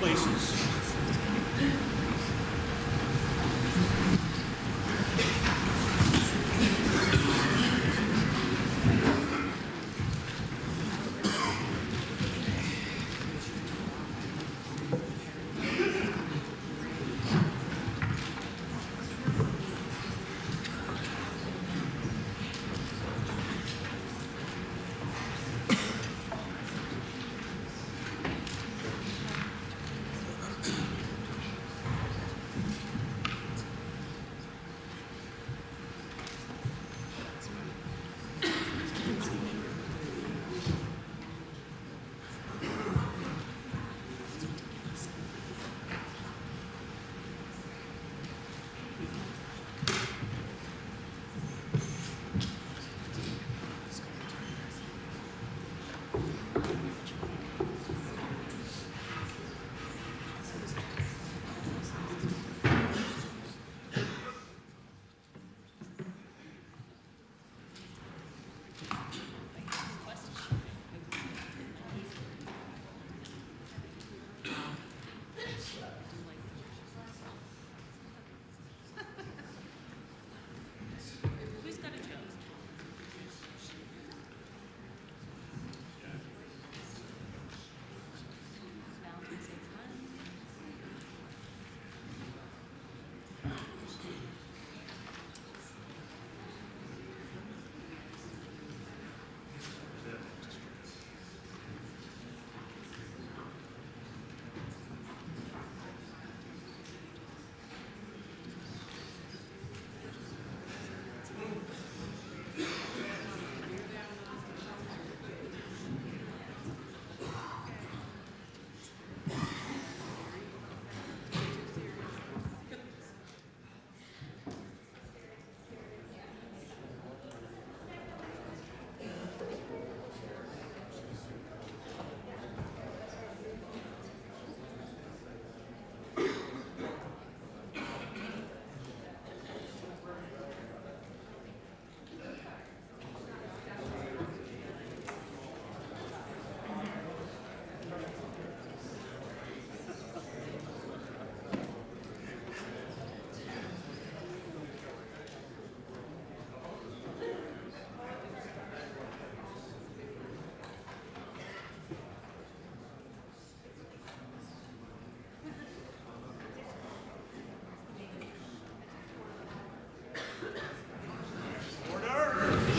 places.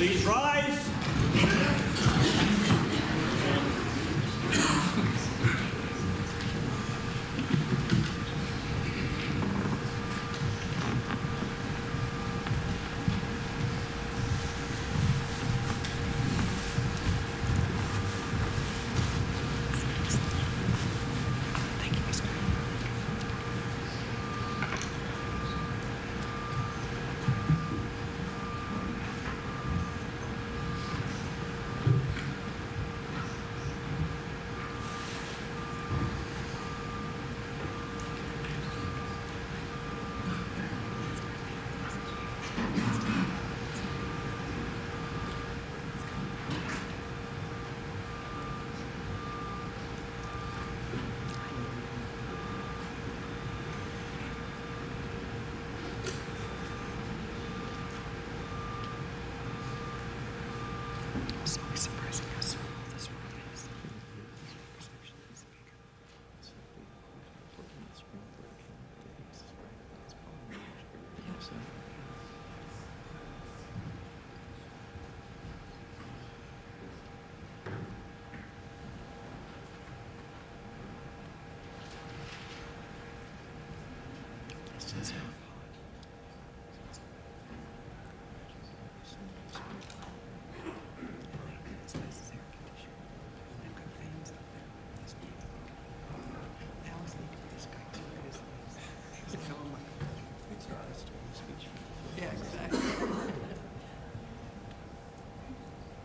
Please rise.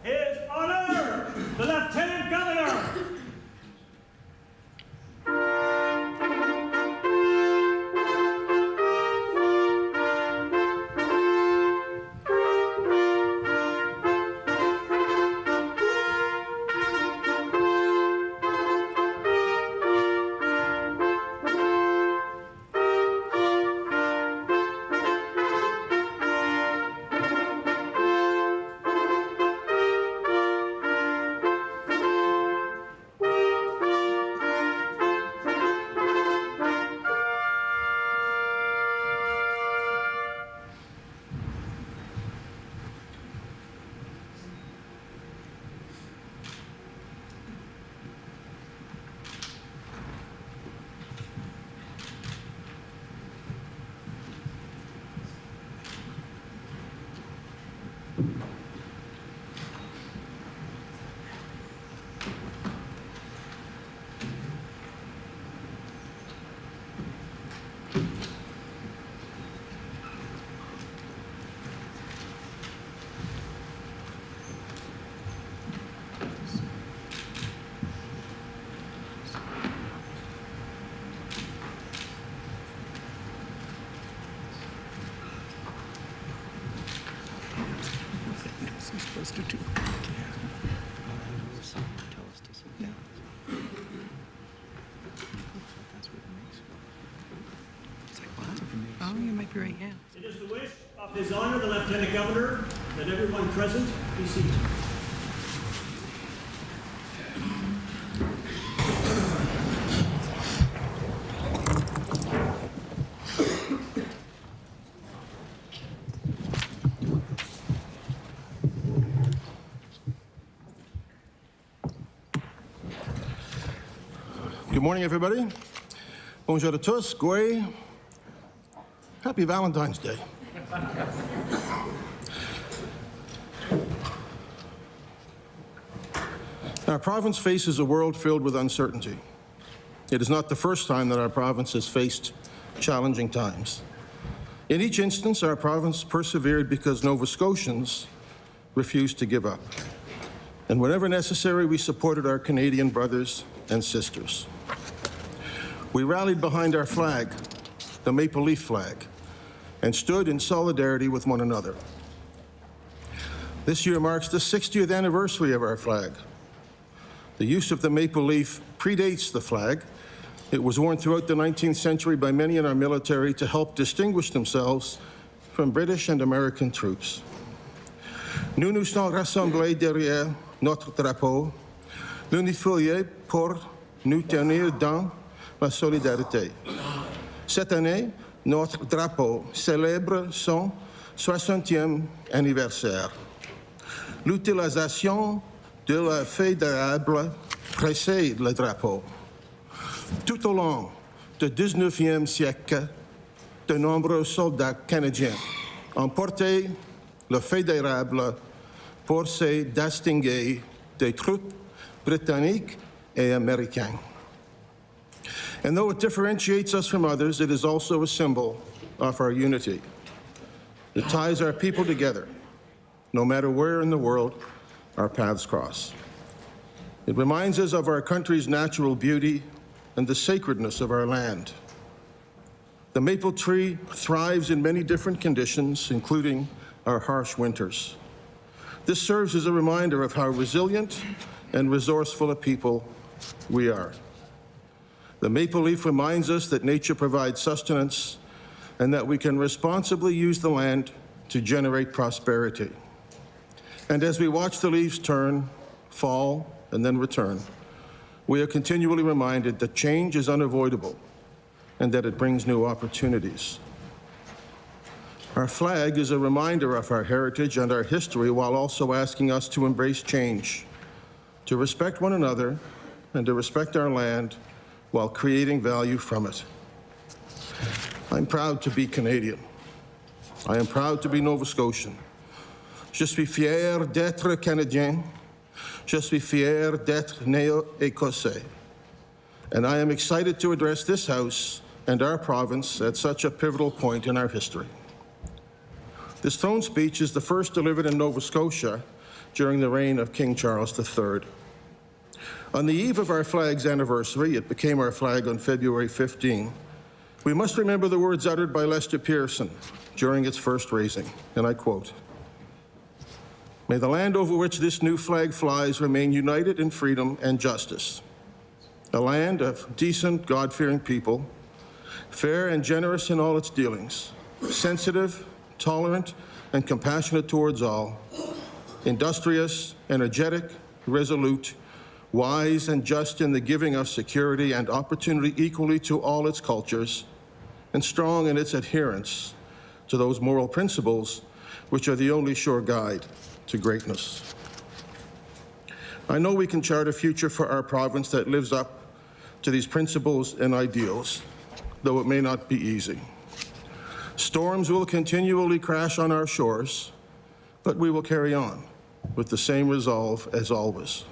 His Honor, the Lieutenant Governor. Oh, you might be right, yeah. It is the wish of His Honor, the Lieutenant Governor, that everyone present be seated. Good morning, everybody. Bonjour à tous. Gwe. Happy Valentine's Day. Our province faces a world filled with uncertainty. It is not the first time that our province has faced challenging times. In each instance, our province persevered because Nova Scotians refused to give up. And whenever necessary, we supported our Canadian brothers and sisters. We rallied behind our flag, the maple leaf flag, and stood in solidarity with one another. This year marks the 60th anniversary of our flag. The use of the maple leaf predates the flag. It was worn throughout the 19th century by many in our military to help distinguish themselves from British and American troops. Nous nous sommes rassemblés derrière notre drapeau, l'unifié pour nous tenir dans la solidarité. Cette année, notre drapeau célèbre son 60e anniversaire. L'utilisation de la fédérable précède le drapeau. Tout au long du 19e siècle, de nombreux soldats canadiens ont porté le fédérable pour se distinguer des troupes britanniques et américaines. And though it differentiates us from others, it is also a symbol of our unity. It ties our people together, no matter where in the world our paths cross. It reminds us of our country's natural beauty and the sacredness of our land. The maple tree thrives in many different conditions, including our harsh winters. This serves as a reminder of how resilient and resourceful a people we are. The maple leaf reminds us that nature provides sustenance and that we can responsibly use the land to generate prosperity. And as we watch the leaves turn, fall, and then return, we are continually reminded that change is unavoidable and that it brings new opportunities. Our flag is a reminder of our heritage and our history while also asking us to embrace change, to respect one another, and to respect our land while creating value from it. I'm proud to be Canadian. I am proud to be Nova Scotian. Je suis fier d'être Canadien. Je suis fier d'être néo-écossais. And I am excited to address this House and our province at such a pivotal point in our history. This throne speech is the first delivered in Nova Scotia during the reign of King Charles III. On the eve of our flag's anniversary, it became our flag on February 15, we must remember the words uttered by Lester Pearson during its first raising, and I quote, "May the land over which this new flag flies remain united in freedom and justice, a land of decent, God-fearing people, fair and generous in all its dealings, sensitive, tolerant, and compassionate towards all, industrious, energetic, resolute, wise and just in the giving of security and opportunity equally to all its cultures, and strong in its adherence to those moral principles which are the only sure guide to greatness." I know we can chart a future for our province that lives up to these principles and ideals, though it may not be easy. Storms will continually crash on our shores, but we will carry on with the same resolve as always.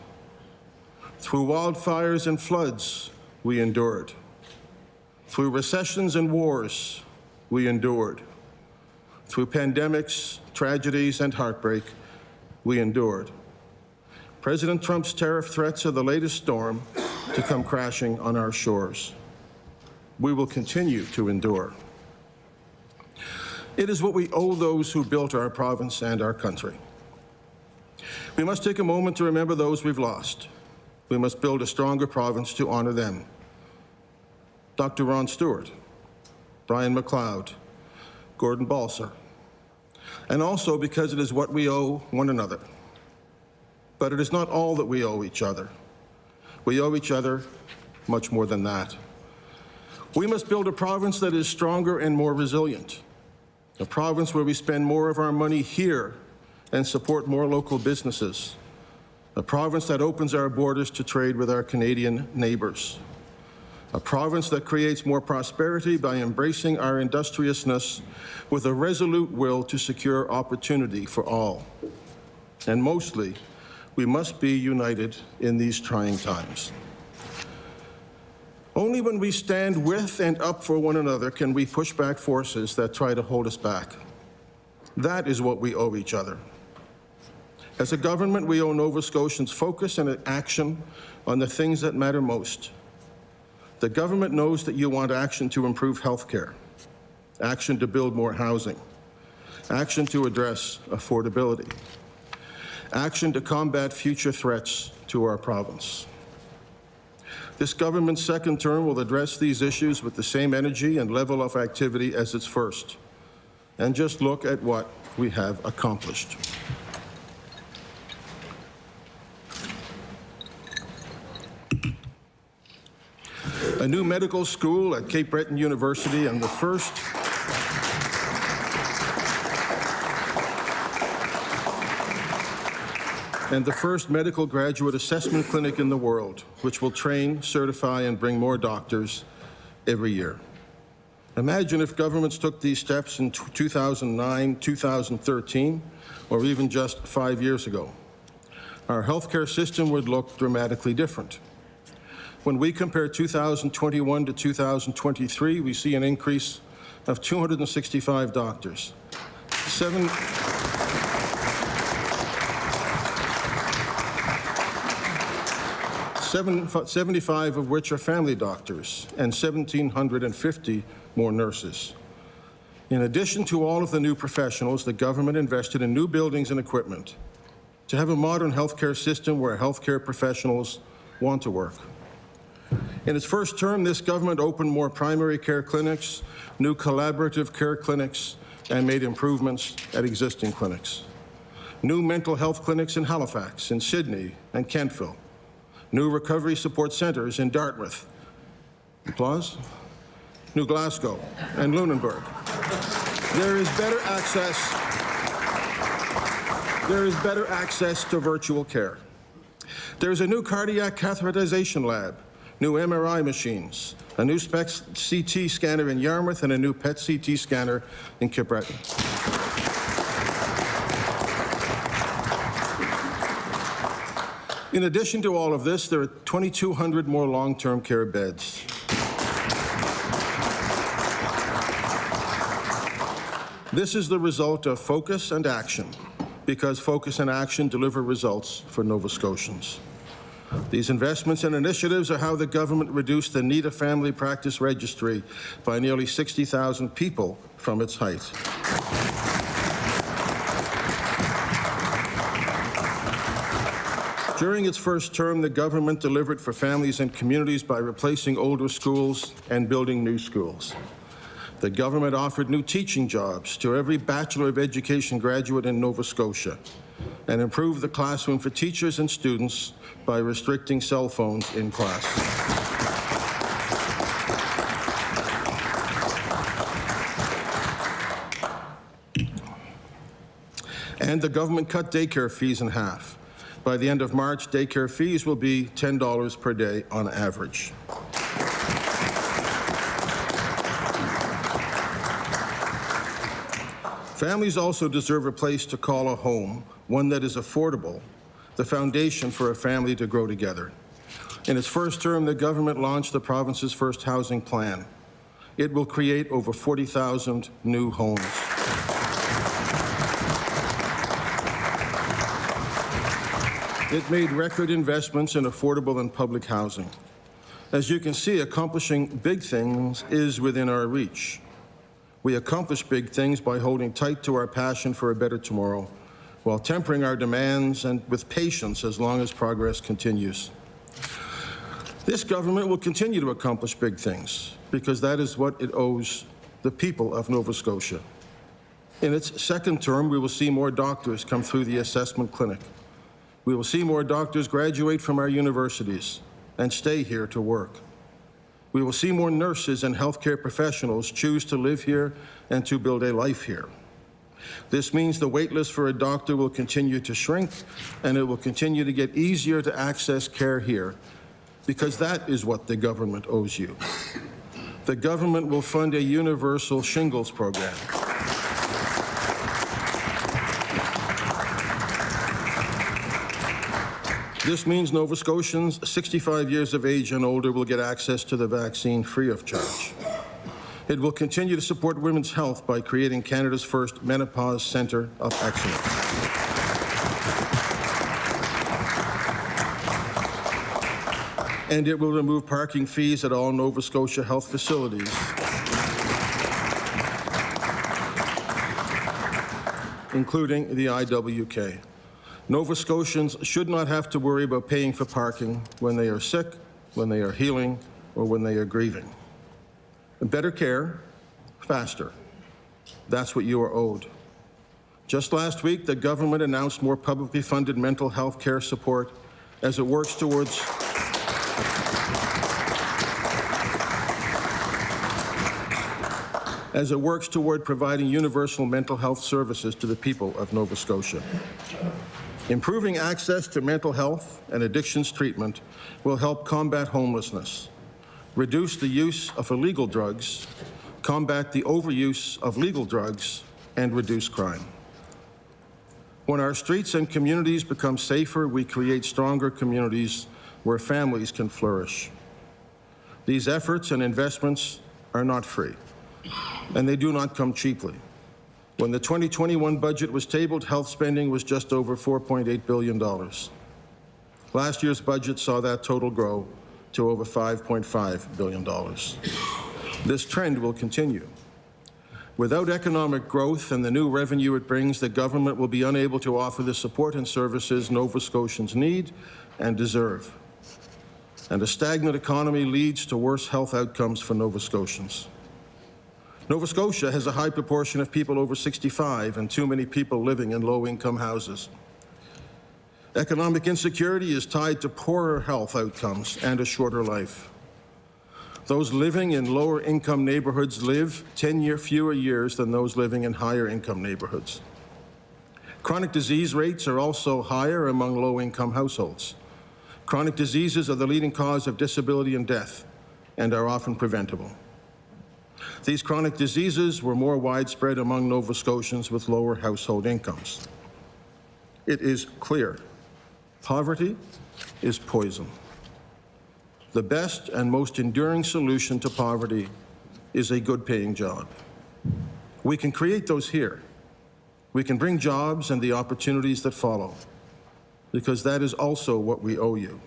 Through wildfires and floods, we endured. Through recessions and wars, we endured. Through pandemics, tragedies, and heartbreak, we endured. President Trump's tariff threats are the latest storm to come crashing on our shores. We will continue to endure. It is what we owe those who built our province and our country. We must take a moment to remember those we've lost. We must build a stronger province to honor them. Dr. Ron Stewart, Brian McLeod, Gordon Balser, and also because it is what we owe one another. But it is not all that we owe each other. We owe each other much more than that. We must build a province that is stronger and more resilient, a province where we spend more of our money here and support more local businesses, a province that opens our borders to trade with our Canadian neighbours, a province that creates more prosperity by embracing our industriousness with a resolute will to secure opportunity for all. And mostly, we must be united in these trying times. Only when we stand with and up for one another can we push back forces that try to hold us back. That is what we owe each other. As a government, we owe Nova Scotians focus and action on the things that matter most. The government knows that you want action to improve health care, action to build more housing, action to address affordability, action to combat future threats to our province. This government's second term will address these issues with the same energy and level of activity as its first. And just look at what we have accomplished. A new medical school at Cape Breton University and the first medical graduate assessment clinic in the world, which will train, certify, and bring more doctors every year. Imagine if governments took these steps in 2009, 2013, or even just 5 years ago. Our healthcare system would look dramatically different. When we compare 2021 to 2023, we see an increase of 265 doctors, 75 of which are family doctors, and 1,750 more nurses. In addition to all of the new professionals, the government invested in new buildings and equipment to have a modern healthcare system where healthcare professionals want to work. In its first term, this government opened more primary care clinics, new collaborative care clinics, and made improvements at existing clinics. New mental health clinics in Halifax, in Sydney, and Kentville. New recovery support centres in Dartmouth. Applause? New Glasgow and Lunenburg. There is better access to virtual care. There's a new cardiac catheterization lab, new MRI machines, a new SPECT CT scanner in Yarmouth, and a new PET CT scanner in Cape Breton. In addition to all of this, there are 2,200 more long-term care beds. This is the result of focus and action, because focus and action deliver results for Nova Scotians. These investments and initiatives are how the government reduced the need of family practice registry by nearly 60,000 people from its height. During its first term, the government delivered for families and communities by replacing older schools and building new schools. The government offered new teaching jobs to every Bachelor of Education graduate in Nova Scotia and improved the classroom for teachers and students by restricting cell phones in class. And the government cut daycare fees in half. By the end of March, daycare fees will be $10 per day on average. Families also deserve a place to call a home, one that is affordable, the foundation for a family to grow together. In its first term, the government launched the province's first housing plan. It will create over 40,000 new homes. It made record investments in affordable and public housing. As you can see, accomplishing big things is within our reach. We accomplish big things by holding tight to our passion for a better tomorrow, while tempering our demands and with patience as long as progress continues. This government will continue to accomplish big things because that is what it owes the people of Nova Scotia. In its second term, we will see more doctors come through the assessment clinic. We will see more doctors graduate from our universities and stay here to work. We will see more nurses and healthcare professionals choose to live here and to build a life here. This means the wait list for a doctor will continue to shrink, and it will continue to get easier to access care here, because that is what the government owes you. The government will fund a universal shingles program. This means Nova Scotians 65 years of age and older will get access to the vaccine free of charge. It will continue to support women's health by creating Canada's first menopause centre of excellence. And it will remove parking fees at all Nova Scotia health facilities, including the IWK. Nova Scotians should not have to worry about paying for parking when they are sick, when they are healing, or when they are grieving. Better care, faster. That's what you are owed. Just last week, the government announced more publicly funded mental health care support as it works toward providing universal mental health services to the people of Nova Scotia. Improving access to mental health and addictions treatment will help combat homelessness, reduce the use of illegal drugs, combat the overuse of legal drugs, and reduce crime. When our streets and communities become safer, we create stronger communities where families can flourish. These efforts and investments are not free, and they do not come cheaply. When the 2021 budget was tabled, health spending was just over $4.8 billion. Last year's budget saw that total grow to over $5.5 billion. This trend will continue. Without economic growth and the new revenue it brings, the government will be unable to offer the support and services Nova Scotians need and deserve. And a stagnant economy leads to worse health outcomes for Nova Scotians. Nova Scotia has a high proportion of people over 65 and too many people living in low-income houses. Economic insecurity is tied to poorer health outcomes and a shorter life. Those living in lower-income neighborhoods live 10 fewer years than those living in higher-income neighborhoods. Chronic disease rates are also higher among low-income households. Chronic diseases are the leading cause of disability and death and are often preventable. These chronic diseases were more widespread among Nova Scotians with lower household incomes. It is clear, poverty is poison. The best and most enduring solution to poverty is a good-paying job. We can create those here. We can bring jobs and the opportunities that follow, because that is also what we owe you.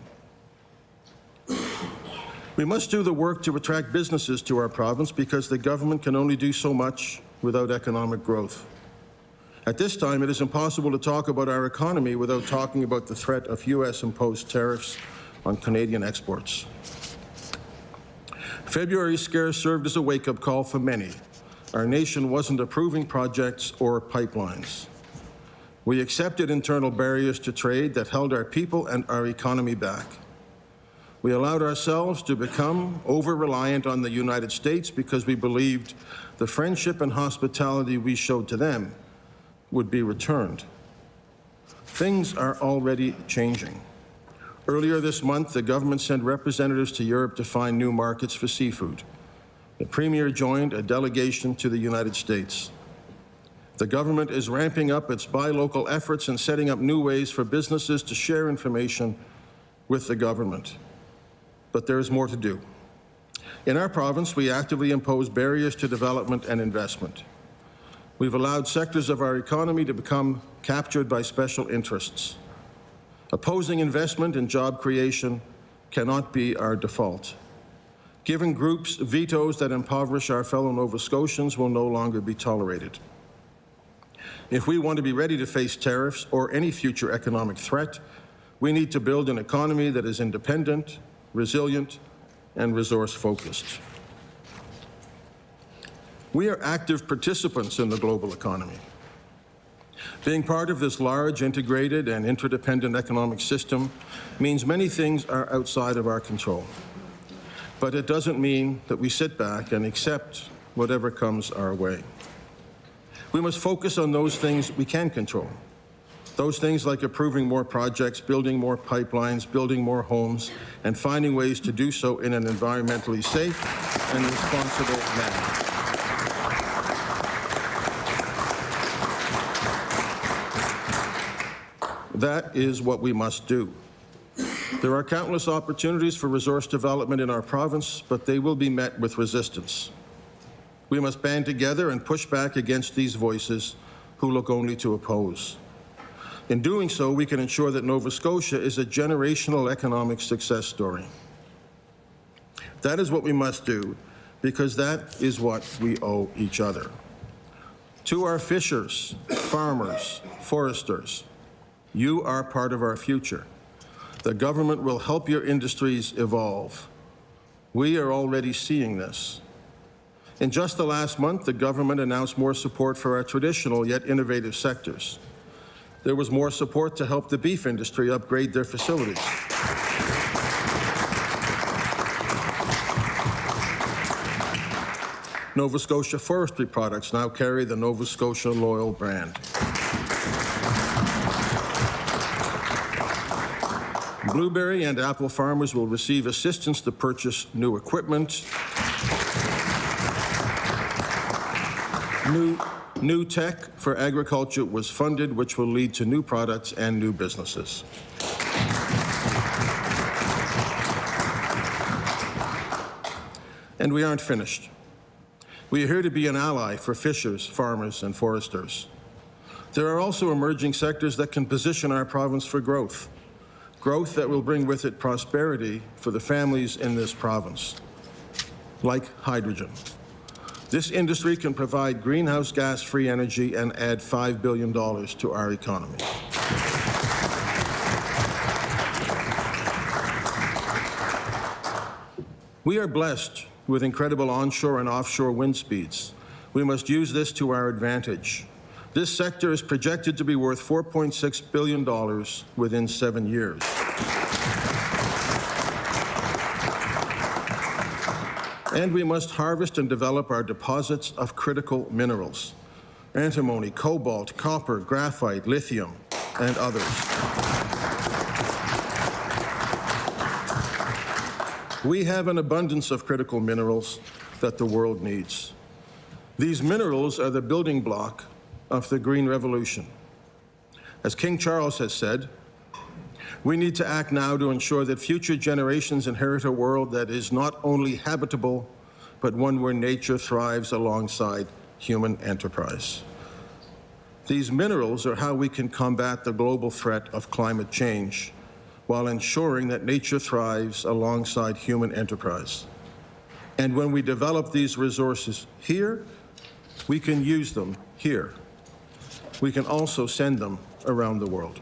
We must do the work to attract businesses to our province because the government can only do so much without economic growth. At this time, it is impossible to talk about our economy without talking about the threat of U.S.-imposed tariffs on Canadian exports. February's scare served as a wake-up call for many. Our nation wasn't approving projects or pipelines. We accepted internal barriers to trade that held our people and our economy back. We allowed ourselves to become over-reliant on the United States because we believed the friendship and hospitality we showed to them would be returned. Things are already changing. Earlier this month, the government sent representatives to Europe to find new markets for seafood. The Premier joined a delegation to the United States. The government is ramping up its buy local efforts and setting up new ways for businesses to share information with the government. But there is more to do. In our province, we actively impose barriers to development and investment. We've allowed sectors of our economy to become captured by special interests. Opposing investment and job creation cannot be our default. Giving groups vetoes that impoverish our fellow Nova Scotians will no longer be tolerated. If we want to be ready to face tariffs or any future economic threat, we need to build an economy that is independent, resilient, and resource-focused. We are active participants in the global economy. Being part of this large, integrated, and interdependent economic system means many things are outside of our control. But it doesn't mean that we sit back and accept whatever comes our way. We must focus on those things we can control. Those things like approving more projects, building more pipelines, building more homes, and finding ways to do so in an environmentally safe and responsible manner. That is what we must do. There are countless opportunities for resource development in our province, but they will be met with resistance. We must band together and push back against these voices who look only to oppose. In doing so, we can ensure that Nova Scotia is a generational economic success story. That is what we must do, because that is what we owe each other. To our fishers, farmers, foresters, you are part of our future. The government will help your industries evolve. We are already seeing this. In just the last month, the government announced more support for our traditional yet innovative sectors. There was more support to help the beef industry upgrade their facilities. Nova Scotia forestry products now carry the Nova Scotia Loyal brand. Blueberry and apple farmers will receive assistance to purchase new equipment. New tech for agriculture was funded, which will lead to new products and new businesses. And we aren't finished. We are here to be an ally for fishers, farmers, and foresters. There are also emerging sectors that can position our province for growth. Growth that will bring with it prosperity for the families in this province, like hydrogen. This industry can provide greenhouse gas-free energy and add $5 billion to our economy. We are blessed with incredible onshore and offshore wind speeds. We must use this to our advantage. This sector is projected to be worth $4.6 billion within 7 years. And we must harvest and develop our deposits of critical minerals: antimony, cobalt, copper, graphite, lithium, and others. We have an abundance of critical minerals that the world needs. These minerals are the building block of the Green Revolution. As King Charles has said, we need to act now to ensure that future generations inherit a world that is not only habitable, but one where nature thrives alongside human enterprise. These minerals are how we can combat the global threat of climate change while ensuring that nature thrives alongside human enterprise. And when we develop these resources here, we can use them here. We can also send them around the world.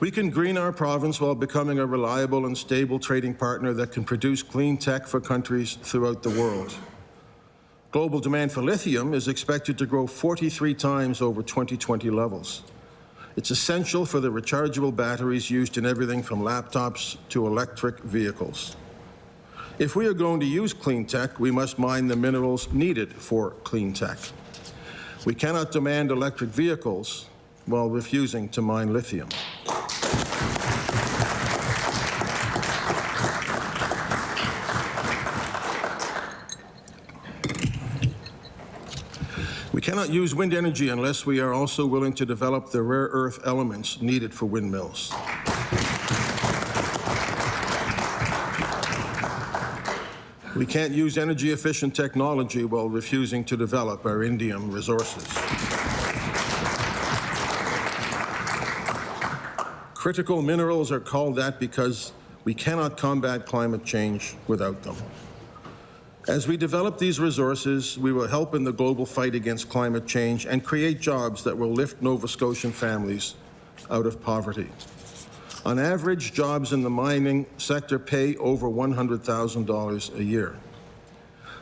We can green our province while becoming a reliable and stable trading partner that can produce clean tech for countries throughout the world. Global demand for lithium is expected to grow 43 times over 2020 levels. It's essential for the rechargeable batteries used in everything from laptops to electric vehicles. If we are going to use clean tech, we must mine the minerals needed for clean tech. We cannot demand electric vehicles while refusing to mine lithium. We cannot use wind energy unless we are also willing to develop the rare earth elements needed for windmills. We can't use energy-efficient technology while refusing to develop our indium resources. Critical minerals are called that because we cannot combat climate change without them. As we develop these resources, we will help in the global fight against climate change and create jobs that will lift Nova Scotian families out of poverty. On average, jobs in the mining sector pay over $100,000 a year.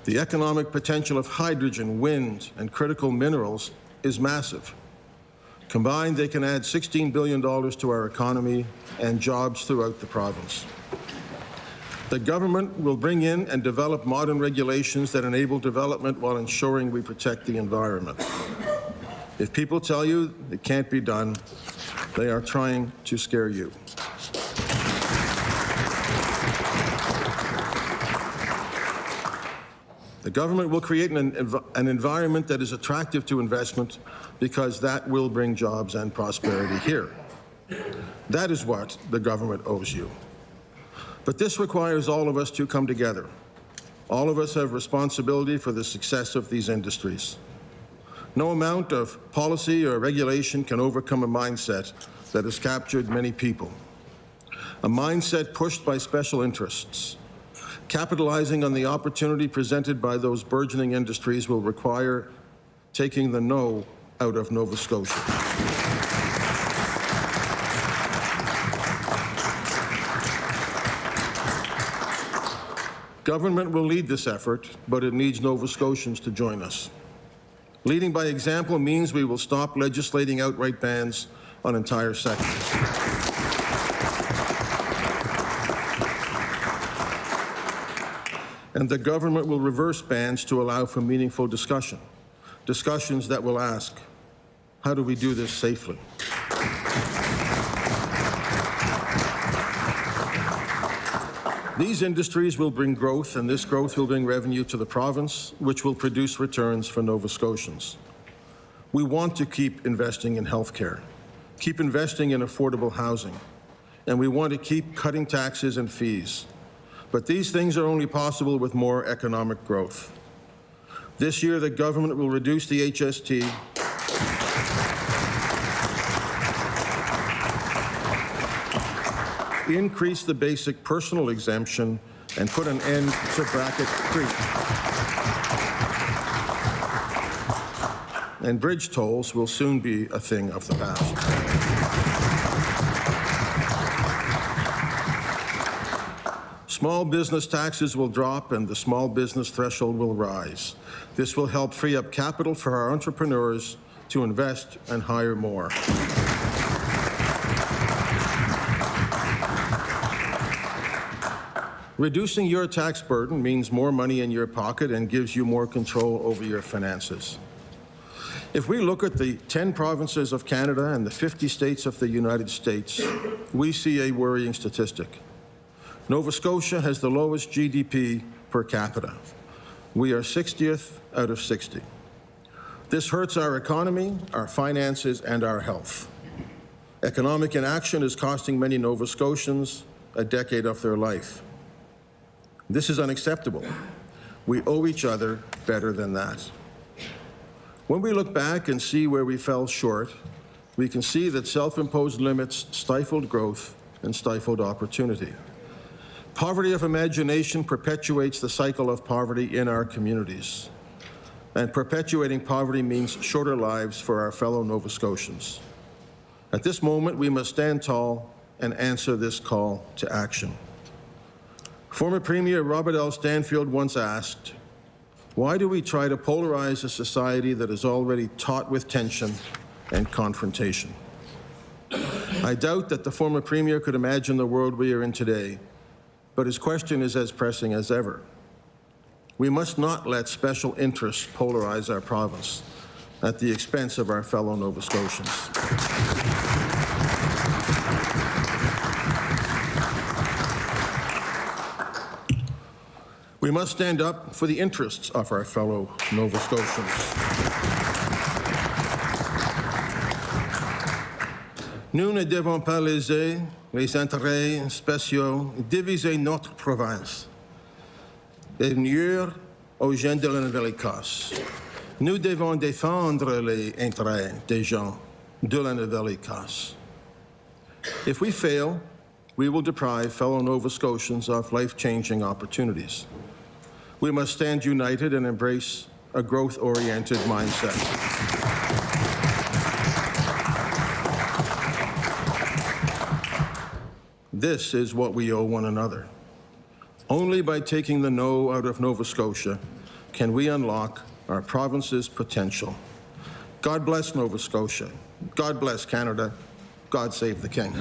The economic potential of hydrogen, wind, and critical minerals is massive. Combined, they can add $16 billion to our economy and jobs throughout the province. The government will bring in and develop modern regulations that enable development while ensuring we protect the environment. If people tell you it can't be done, they are trying to scare you. The government will create an environment that is attractive to investment because that will bring jobs and prosperity here. That is what the government owes you. But this requires all of us to come together. All of us have responsibility for the success of these industries. No amount of policy or regulation can overcome a mindset that has captured many people. A mindset pushed by special interests. Capitalizing on the opportunity presented by those burgeoning industries will require taking the no out of Nova Scotia. Government will lead this effort, but it needs Nova Scotians to join us. Leading by example means we will stop legislating outright bans on entire sectors. And the government will reverse bans to allow for meaningful discussion. Discussions that will ask, how do we do this safely? These industries will bring growth, and this growth will bring revenue to the province, which will produce returns for Nova Scotians. We want to keep investing in healthcare, keep investing in affordable housing, and we want to keep cutting taxes and fees. But these things are only possible with more economic growth. This year, the government will reduce the HST, increase the basic personal exemption, and put an end to bracket creep. And bridge tolls will soon be a thing of the past. Small business taxes will drop and the small business threshold will rise. This will help free up capital for our entrepreneurs to invest and hire more. Reducing your tax burden means more money in your pocket and gives you more control over your finances. If we look at the 10 provinces of Canada and the 50 states of the United States, we see a worrying statistic. Nova Scotia has the lowest GDP per capita. We are 60th out of 60. This hurts our economy, our finances, and our health. Economic inaction is costing many Nova Scotians a decade of their life. This is unacceptable. We owe each other better than that. When we look back and see where we fell short, we can see that self-imposed limits stifled growth and stifled opportunity. Poverty of imagination perpetuates the cycle of poverty in our communities. And perpetuating poverty means shorter lives for our fellow Nova Scotians. At this moment, we must stand tall and answer this call to action. Former Premier Robert L. Stanfield once asked, why do we try to polarize a society that is already taut with tension and confrontation? I doubt that the former Premier could imagine the world we are in today, but his question is as pressing as ever. We must not let special interests polarize our province at the expense of our fellow Nova Scotians. We must stand up for the interests of our fellow Nova Scotians. Nous ne devons pas laisser les intérêts spéciaux diviser notre province et nuire aux gens de la Nouvelle-Écosse. Nous devons défendre les intérêts des gens de la Nouvelle-Écosse. If we fail, we will deprive fellow Nova Scotians of life-changing opportunities. We must stand united and embrace a growth-oriented mindset. This is what we owe one another. Only by taking the no out of Nova Scotia can we unlock our province's potential. God bless Nova Scotia. God bless Canada. God save the King.